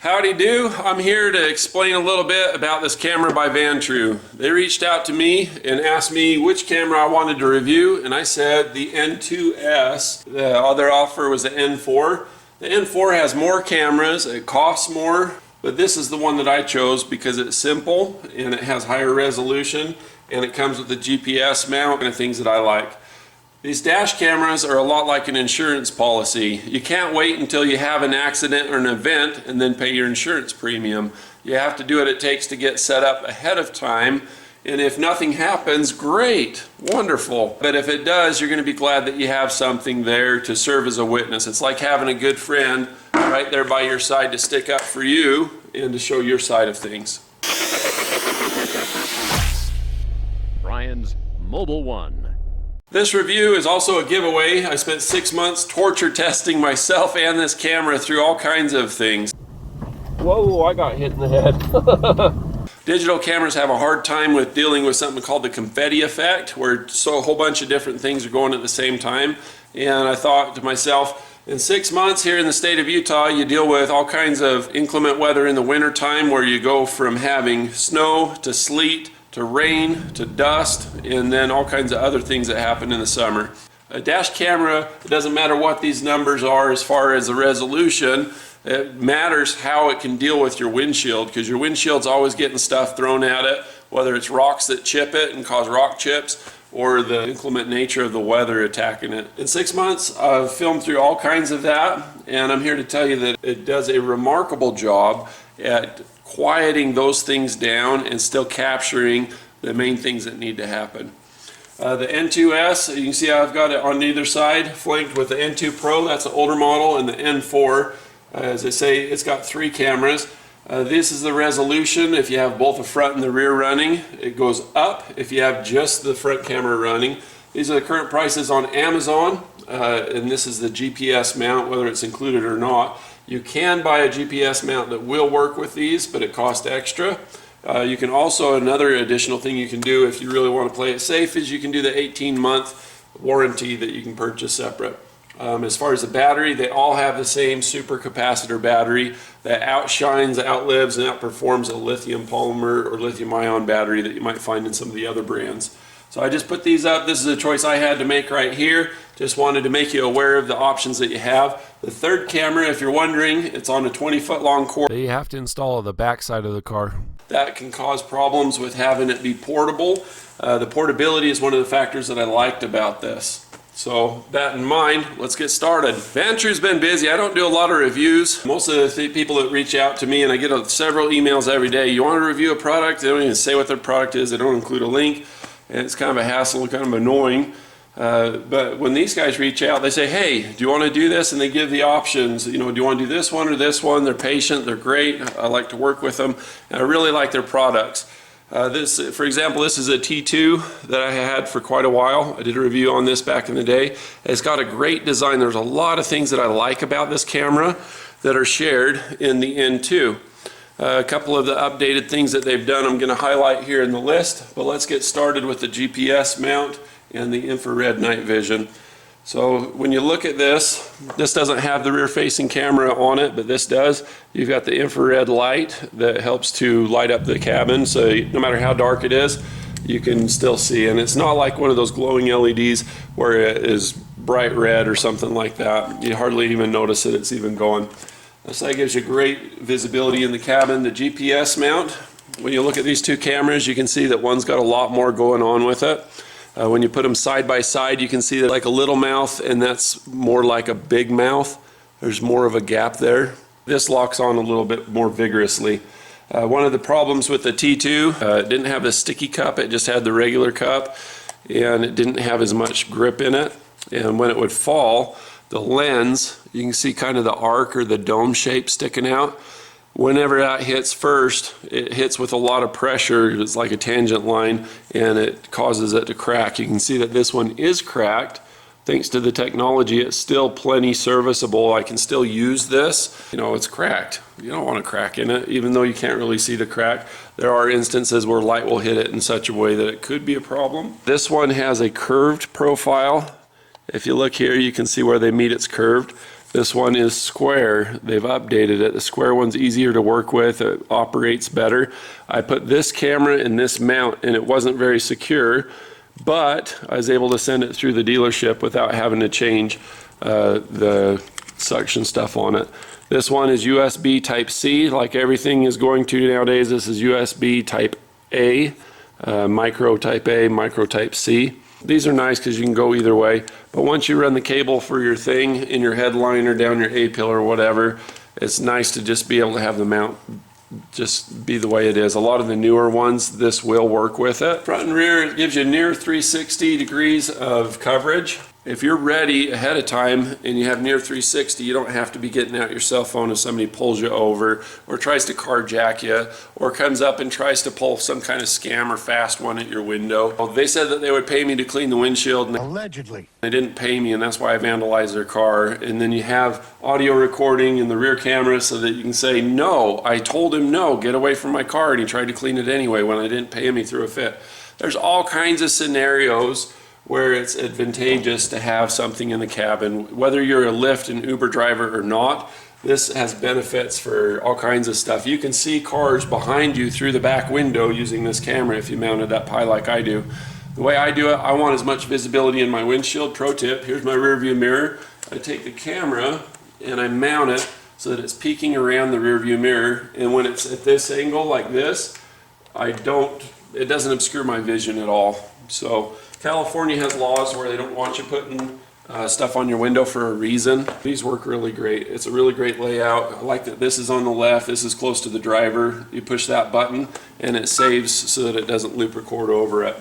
Howdy do. I'm here to explain a little bit about this camera by Vantrue. They reached out to me and asked me which camera I wanted to review, and I said the N2S. The other offer was the N4. The N4 has more cameras, it costs more, but this is the one that I chose because it's simple and it has higher resolution and it comes with a GPS mount and things that I like. These dash cameras are a lot like an insurance policy. You can't wait until you have an accident or an event and then pay your insurance premium. You have to do what it takes to get set up ahead of time, and if nothing happens, great, wonderful. But if it does, you're going to be glad that you have something there to serve as a witness. It's like having a good friend right there by your side to stick up for you and to show your side of things. Brian's Mobile One. This review is also a giveaway. I spent 6 months torture testing myself and this camera through all kinds of things. Whoa, I got hit in the head. Digital cameras have a hard time with dealing with something called the confetti effect, where a whole bunch of different things are going at the same time. And I thought to myself, in 6 months here in the state of Utah, you deal with all kinds of inclement weather in the winter time, where you go from having snow to sleet to rain, to dust, and then all kinds of other things that happen in the summer. A dash camera, it doesn't matter what these numbers are as far as the resolution, it matters how it can deal with your windshield, because your windshield's always getting stuff thrown at it, whether it's rocks that chip it and cause rock chips, or the inclement nature of the weather attacking it. In 6 months, I've filmed through all kinds of that, and I'm here to tell you that it does a remarkable job at quieting those things down and still capturing the main things that need to happen. The N2S, you can see I've got it on either side, flanked with the N2 Pro, that's an older model, and the N4. As I say, it's got 3 cameras. This is the resolution if you have both the front and the rear running. It goes up if you have just the front camera running. These are the current prices on Amazon, and this is the GPS mount, whether it's included or not. You can buy a GPS mount that will work with these, but it costs extra. You can also, another additional thing you can do if you really want to play it safe, is you can do the 18-month warranty that you can purchase separate. As far as the battery, they all have the same supercapacitor battery that outshines, outlives, and outperforms a lithium polymer or lithium ion battery that you might find in some of the other brands. So I just put these up. This is a choice I had to make right here. Just wanted to make you aware of the options that you have. The third camera, if you're wondering, it's on a 20-foot long cord that you have to install at the back side of the car. That can cause problems with having it be portable. The portability is one of the factors that I liked about this. So that in mind, let's get started. Vantrue's been busy. I don't do a lot of reviews. Most of the people that reach out to me, and I get several emails every day, you want to review a product? They don't even say what their product is. They don't include a link. And it's kind of a hassle, kind of annoying. But when these guys reach out, they say, hey, do you want to do this? And they give the options. You know, do you want to do this one or this one? They're patient, they're great. I like to work with them, and I really like their products. For example, this is a T2 that I had for quite a while. I did a review on this back in the day. It's got a great design. There's a lot of things that I like about this camera that are shared in the N2. A couple of the updated things that they've done I'm going to highlight here in the list, but let's get started with the GPS mount and the infrared night vision. So when you look at this doesn't have the rear facing camera on it, but this does. You've got the infrared light that helps to light up the cabin, so no matter how dark it is, you can still see. And it's not like one of those glowing LEDs where it is bright red or something like that. You hardly even notice that it's even going. So that gives you great visibility in the cabin. The GPS mount, when you look at these 2 cameras, you can see that one's got a lot more going on with it. When you put them side by side, you can see that like a little mouth, and that's more like a big mouth. There's more of a gap there. This locks on a little bit more vigorously. One of the problems with the T2, it didn't have the sticky cup, it just had the regular cup, and it didn't have as much grip in it. And when it would fall, the lens, you can see kind of the arc or the dome shape sticking out. Whenever that hits first, it hits with a lot of pressure. It's like a tangent line, and it causes it to crack. You can see that this one is cracked. Thanks to the technology, it's still plenty serviceable. I can still use this. You know, it's cracked. You don't want a crack in it, even though you can't really see the crack. There are instances where light will hit it in such a way that it could be a problem. This one has a curved profile. If you look here, you can see where they meet, it's curved. This one is square. They've updated it. The square one's easier to work with. It operates better. I put this camera in this mount and it wasn't very secure, but I was able to send it through the dealership without having to change the suction stuff on it. This one is USB type C, like everything is going to nowadays. This is USB type A, micro type A, micro type C. These are nice because you can go either way, but once you run the cable for your thing in your headliner, down your A-pill or whatever, it's nice to just be able to have the mount just be the way it is. A lot of the newer ones, this will work with it. Front and rear, it gives you near 360 degrees of coverage. If you're ready ahead of time and you have near 360, you don't have to be getting out your cell phone if somebody pulls you over or tries to carjack you or comes up and tries to pull some kind of scam or fast one at your window. Well, they said that they would pay me to clean the windshield. And allegedly. They didn't pay me, and that's why I vandalized their car. And then you have audio recording in the rear camera so that you can say, no, I told him no, get away from my car, and he tried to clean it anyway when I didn't pay him, he threw a fit. There's all kinds of scenarios where it's advantageous to have something in the cabin. Whether you're a Lyft and Uber driver or not, this has benefits for all kinds of stuff. You can see cars behind you through the back window using this camera if you mount it up high like I do. The way I do it, I want as much visibility in my windshield. Pro tip, here's my rear view mirror. I take the camera and I mount it so that it's peeking around the rear view mirror, and when it's at this angle like this, it doesn't obscure my vision at all. So California has laws where they don't want you putting stuff on your window for a reason. These work really great. It's a really great layout. I like that this is on the left, this is close to the driver. You push that button and it saves so that it doesn't loop record over it.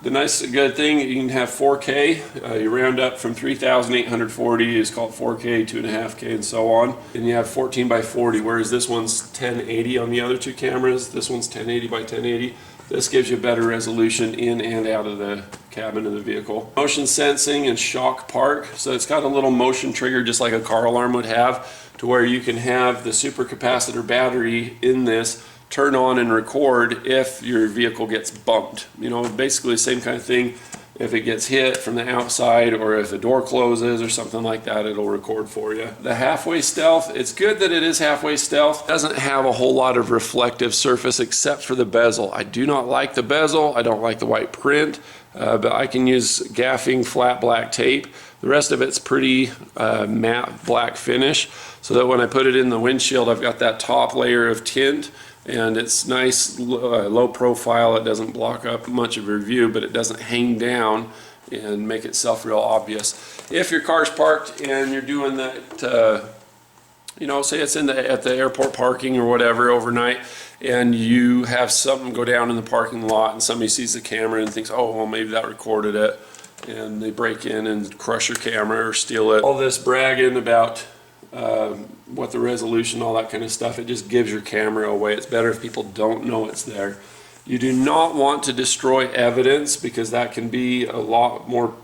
The nice good thing, you can have 4K. You round up from 3,840 is called 4K, 2.5K, and so on. And you have 14 by 40, whereas this one's 1080 on the other two cameras. This one's 1080 by 1080. This gives you better resolution in and out of the cabin of the vehicle. Motion sensing and shock park. So it's got a little motion trigger just like a car alarm would have, to where you can have the supercapacitor battery in this turn on and record if your vehicle gets bumped. You know, basically the same kind of thing. If it gets hit from the outside or if a door closes or something like that, it'll record for you. The halfway stealth, it's good that it is halfway stealth. It doesn't have a whole lot of reflective surface except for the bezel. I do not like the bezel. I don't like the white print, but I can use gaffing flat black tape. The rest of it's pretty matte black finish, so that when I put it in the windshield, I've got that top layer of tint. And it's nice, low profile. It doesn't block up much of your view, but it doesn't hang down and make itself real obvious. If your car's parked and you're doing that, you know, say it's at the airport parking or whatever overnight, and you have something go down in the parking lot and somebody sees the camera and thinks, oh, well, maybe that recorded it, and they break in and crush your camera or steal it. All this bragging about what the resolution, all that kind of stuff, it just gives your camera away. It's better if people don't know it's there. You do not want to destroy evidence, because that can be a lot more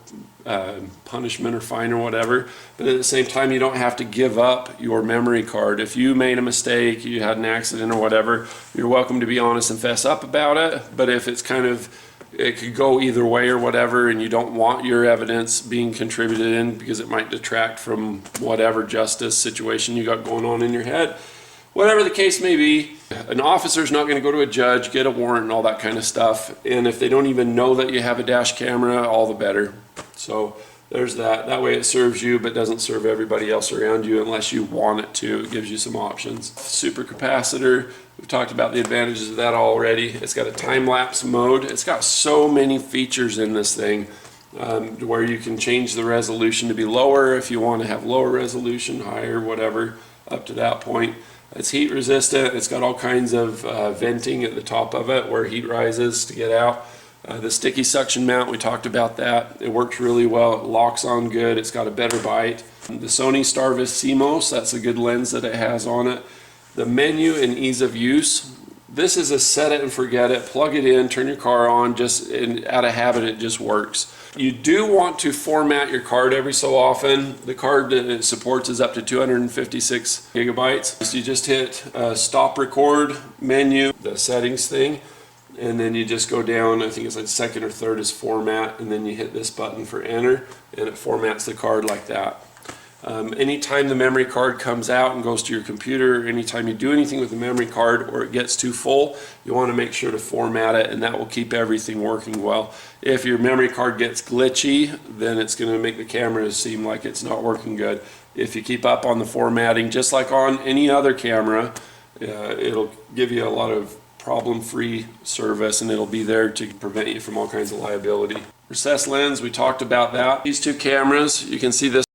punishment or fine or whatever, but at the same time you don't have to give up your memory card. If you made a mistake, you had an accident or whatever, you're welcome to be honest and fess up about it. But if it's kind of, it could go either way or whatever, and you don't want your evidence being contributed in because it might detract from whatever justice situation you got going on in your head, whatever the case may be, an officer's not going to go to a judge, get a warrant and all that kind of stuff. And if they don't even know that you have a dash camera, all the better. So there's that. That way it serves you but doesn't serve everybody else around you unless you want it to. It gives you some options. Super capacitor. We've talked about the advantages of that already. It's got a time-lapse mode. It's got so many features in this thing, where you can change the resolution to be lower if you want to have lower resolution, higher, whatever, up to that point. It's heat resistant. It's got all kinds of venting at the top of it where heat rises to get out. The sticky suction mount, we talked about that. It works really well. It locks on good. It's got a better bite. The Sony Starvis CMOS, that's a good lens that it has on it. The menu and ease of use. This is a set it and forget it. Plug it in, turn your car on, just out of habit it just works. You do want to format your card every so often. The card that it supports is up to 256 gigabytes. So you just hit stop record menu, the settings thing, and then you just go down, I think it's like second or third is format, and then you hit this button for enter, and it formats the card like that. Anytime the memory card comes out and goes to your computer, anytime you do anything with the memory card or it gets too full, you want to make sure to format it, and that will keep everything working well. If your memory card gets glitchy, then it's going to make the camera seem like it's not working good. If you keep up on the formatting, just like on any other camera, it'll give you a lot of problem-free service, and it'll be there to prevent you from all kinds of liability. Recessed lens, we talked about that. These two cameras, you can see this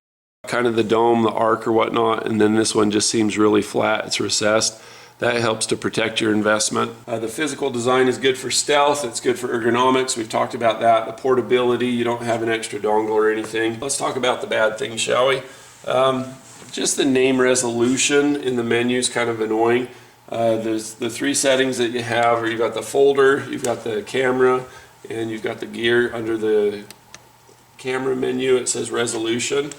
kind of the dome, the arc or whatnot, and then this one just seems really flat, it's recessed. That helps to protect your investment. The physical design is good for stealth, it's good for ergonomics, we've talked about that. The portability, you don't have an extra dongle or anything. Let's talk about the bad things, shall we? Just the name resolution in the menu is kind of annoying. There's the three settings that you have, or you've got the folder, you've got the camera, and you've got the gear. Under the camera menu it says resolution.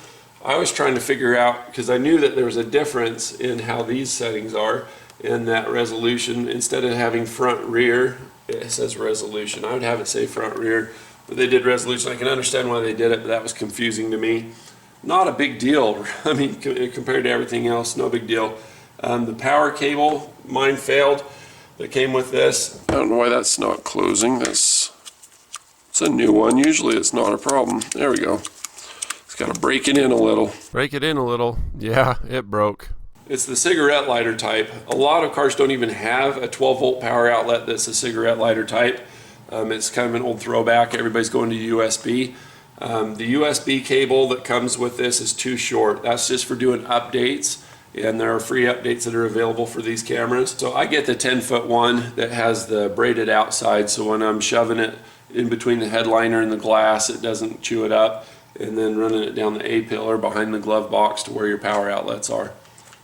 I was trying to figure out, because I knew that there was a difference in how these settings are, in that resolution. Instead of having front rear, it says resolution. I would have it say front rear, but they did resolution. I can understand why they did it, but that was confusing to me. Not a big deal. I mean, compared to everything else, no big deal. The power cable, mine failed, that came with this. I don't know why that's not closing. It's a new one. Usually it's not a problem. There we go. Got to break it in a little. Break it in a little. Yeah, it broke. It's the cigarette lighter type. A lot of cars don't even have a 12-volt power outlet that's a cigarette lighter type. It's kind of an old throwback. Everybody's going to USB. The USB cable that comes with this is too short. That's just for doing updates, and there are free updates that are available for these cameras. So I get the 10-foot one that has the braided outside, so when I'm shoving it in between the headliner and the glass, it doesn't chew it up, and then running it down the A-pillar behind the glove box to where your power outlets are.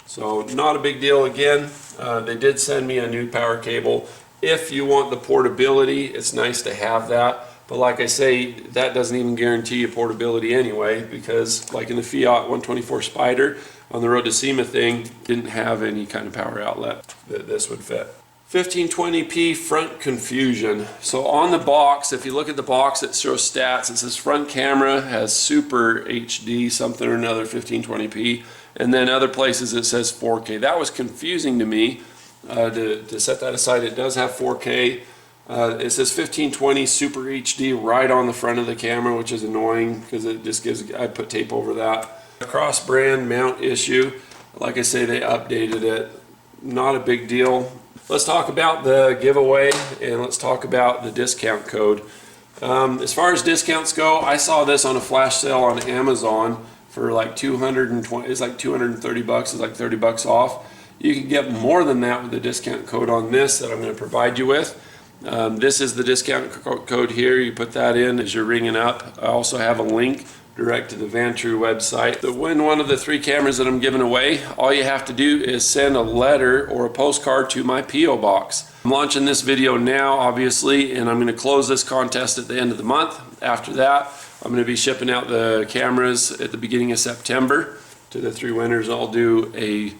So not a big deal. Again, they did send me a new power cable. If you want the portability, it's nice to have that, but like I say, that doesn't even guarantee you portability anyway, because like in the Fiat 124 Spider on the road to SEMA thing, didn't have any kind of power outlet that this would fit. 1520p front confusion. So on the box, if you look at the box, it shows stats. It says front camera has super HD something or another 1520p, and then other places it says 4K. That was confusing to me. To set that aside, it does have 4K. It says 1520 super HD right on the front of the camera, which is annoying because it just gives, I put tape over that. Cross brand mount issue. Like I say, they updated it. Not a big deal. Let's talk about the giveaway, and let's talk about the discount code. As far as discounts go, I saw this on a flash sale on Amazon for like 220. It's like 230 bucks. It's like 30 bucks off. You can get more than that with the discount code on this that I'm going to provide you with. This is the discount code here. You put that in as you're ringing up. I also have a link direct to the Vantrue website. To win one of the 3 cameras that I'm giving away, all you have to do is send a letter or a postcard to my P.O. box. I'm launching this video now, obviously, and I'm going to close this contest at the end of the month. After that, I'm going to be shipping out the cameras at the beginning of September to the 3 winners. I'll do a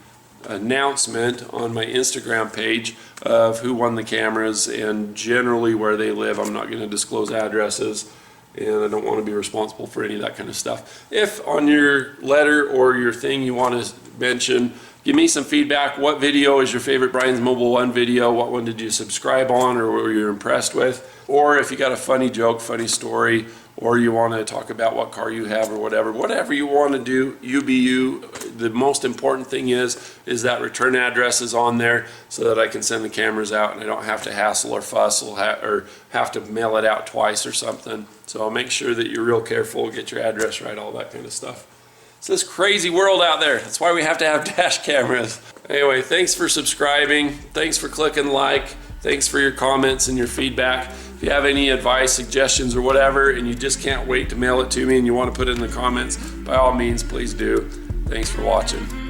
announcement on my Instagram page of who won the cameras and generally where they live. I'm not going to disclose addresses, and I don't want to be responsible for any of that kind of stuff. If on your letter or your thing you want to mention, give me some feedback. What video is your favorite Brian's Mobile One video? What one did you subscribe on or were you impressed with? Or if you got a funny joke, funny story, or you want to talk about what car you have or whatever you want to do, you be you. The most important thing is that return address is on there so that I can send the cameras out and I don't have to hassle or fuss or have to mail it out twice or something. So I'll make sure that you're real careful, get your address right, all that kind of stuff. It's this crazy world out there. That's why we have to have dash cameras. Anyway, thanks for subscribing. Thanks for clicking like. Thanks for your comments and your feedback. If you have any advice, suggestions, or whatever, and you just can't wait to mail it to me and you want to put it in the comments, by all means, please do. Thanks for watching.